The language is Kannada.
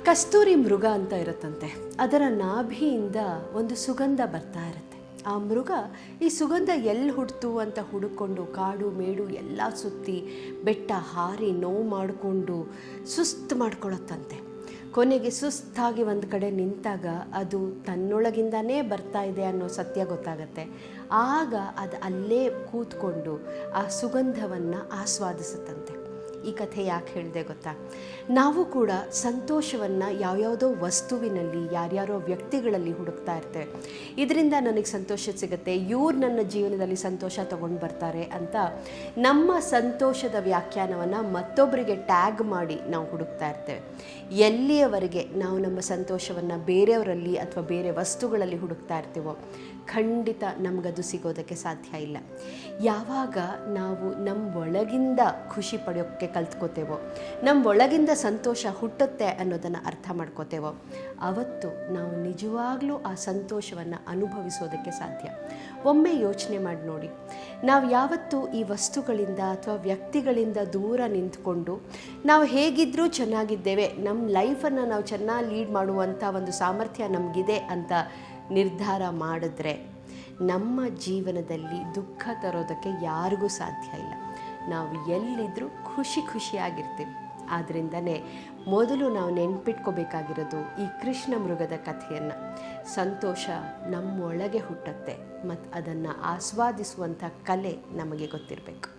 ಕಸ್ತೂರಿ ಮೃಗ ಅಂತ ಇರುತ್ತಂತೆ. ಅದರ ನಾಭಿಯಿಂದ ಒಂದು ಸುಗಂಧ ಬರ್ತಾ ಇರುತ್ತೆ. ಆ ಮೃಗ ಈ ಸುಗಂಧ ಎಲ್ಲಿ ಹುಡ್ತು ಅಂತ ಹುಡುಕೊಂಡು ಕಾಡು ಮೇಡು ಎಲ್ಲ ಸುತ್ತಿ ಬೆಟ್ಟ ಹಾರಿ ನೋವು ಮಾಡಿಕೊಂಡು ಸುಸ್ತು ಮಾಡ್ಕೊಳ್ಳುತ್ತಂತೆ. ಕೊನೆಗೆ ಸುಸ್ತಾಗಿ ಒಂದು ಕಡೆ ನಿಂತಾಗ ಅದು ತನ್ನೊಳಗಿಂದನೇ ಬರ್ತಾ ಇದೆ ಅನ್ನೋ ಸತ್ಯ ಗೊತ್ತಾಗತ್ತೆ. ಆಗ ಅದು ಅಲ್ಲೇ ಕೂತ್ಕೊಂಡು ಆ ಸುಗಂಧವನ್ನು ಆಸ್ವಾದಿಸುತ್ತಂತೆ. ಈ ಕಥೆ ಯಾಕೆ ಹೇಳಿದೆ ಗೊತ್ತಾ? ನಾವು ಕೂಡ ಸಂತೋಷವನ್ನು ಯಾವ್ಯಾವುದೋ ವಸ್ತುವಿನಲ್ಲಿ, ಯಾರ್ಯಾರೋ ವ್ಯಕ್ತಿಗಳಲ್ಲಿ ಹುಡುಕ್ತಾ ಇರ್ತೇವೆ. ಇದರಿಂದ ನನಗೆ ಸಂತೋಷ ಸಿಗುತ್ತೆ, ಇವ್ರು ನನ್ನ ಜೀವನದಲ್ಲಿ ಸಂತೋಷ ತಗೊಂಡು ಬರ್ತಾರೆ ಅಂತ ನಮ್ಮ ಸಂತೋಷದ ವ್ಯಾಖ್ಯಾನವನ್ನು ಮತ್ತೊಬ್ಬರಿಗೆ ಟ್ಯಾಗ್ ಮಾಡಿ ನಾವು ಹುಡುಕ್ತಾ ಇರ್ತೇವೆ. ಎಲ್ಲಿಯವರೆಗೆ ನಾವು ನಮ್ಮ ಸಂತೋಷವನ್ನು ಬೇರೆಯವರಲ್ಲಿ ಅಥವಾ ಬೇರೆ ವಸ್ತುಗಳಲ್ಲಿ ಹುಡುಕ್ತಾ ಇರ್ತೀವೋ ಖಂಡಿತ ನಮಗದು ಸಿಗೋದಕ್ಕೆ ಸಾಧ್ಯ ಇಲ್ಲ. ಯಾವಾಗ ನಾವು ನಮ್ಮ ಒಳಗಿಂದ ಖುಷಿ ಪಡೆಯೋಕ್ಕೆ ಕಲ್ತ್ಕೋತೇವೋ, ನಮ್ಮ ಒಳಗಿಂದ ಸಂತೋಷ ಹುಟ್ಟುತ್ತೆ ಅನ್ನೋದನ್ನು ಅರ್ಥ ಮಾಡ್ಕೋತೇವೋ ಅವತ್ತು ನಾವು ನಿಜವಾಗ್ಲೂ ಆ ಸಂತೋಷವನ್ನು ಅನುಭವಿಸೋದಕ್ಕೆ ಸಾಧ್ಯ. ಒಮ್ಮೆ ಯೋಚನೆ ಮಾಡಿ ನೋಡಿ, ನಾವು ಯಾವತ್ತೂ ಈ ವಸ್ತುಗಳಿಂದ ಅಥವಾ ವ್ಯಕ್ತಿಗಳಿಂದ ದೂರ ನಿಂತ್ಕೊಂಡು ನಾವು ಹೇಗಿದ್ದರೂ ಚೆನ್ನಾಗಿದ್ದೇವೆ, ನಮ್ಮ ಲೈಫನ್ನು ನಾವು ಚೆನ್ನಾಗಿ ಲೀಡ್ ಮಾಡುವಂಥ ಒಂದು ಸಾಮರ್ಥ್ಯ ನಮಗಿದೆ ಅಂತ ನಿರ್ಧಾರ ಮಾಡಿದ್ರೆ ನಮ್ಮ ಜೀವನದಲ್ಲಿ ದುಃಖ ತರೋದಕ್ಕೆ ಯಾರಿಗೂ ಸಾಧ್ಯ ಇಲ್ಲ. ನಾವು ಎಲ್ಲಿದ್ದರೂ ಖುಷಿಯಾಗಿರ್ತೀವಿ. ಆದ್ದರಿಂದನೇ ಮೊದಲು ನಾವು ನೆನ್ಪಿಟ್ಕೋಬೇಕಾಗಿರೋದು ಈ ಕೃಷ್ಣ ಮೃಗದ ಕಥೆಯನ್ನು. ಸಂತೋಷ ನಮ್ಮೊಳಗೆ ಹುಟ್ಟುತ್ತೆ ಮತ್ತು ಅದನ್ನು ಆಸ್ವಾದಿಸುವಂಥ ಕಲೆ ನಮಗೆ ಗೊತ್ತಿರಬೇಕು.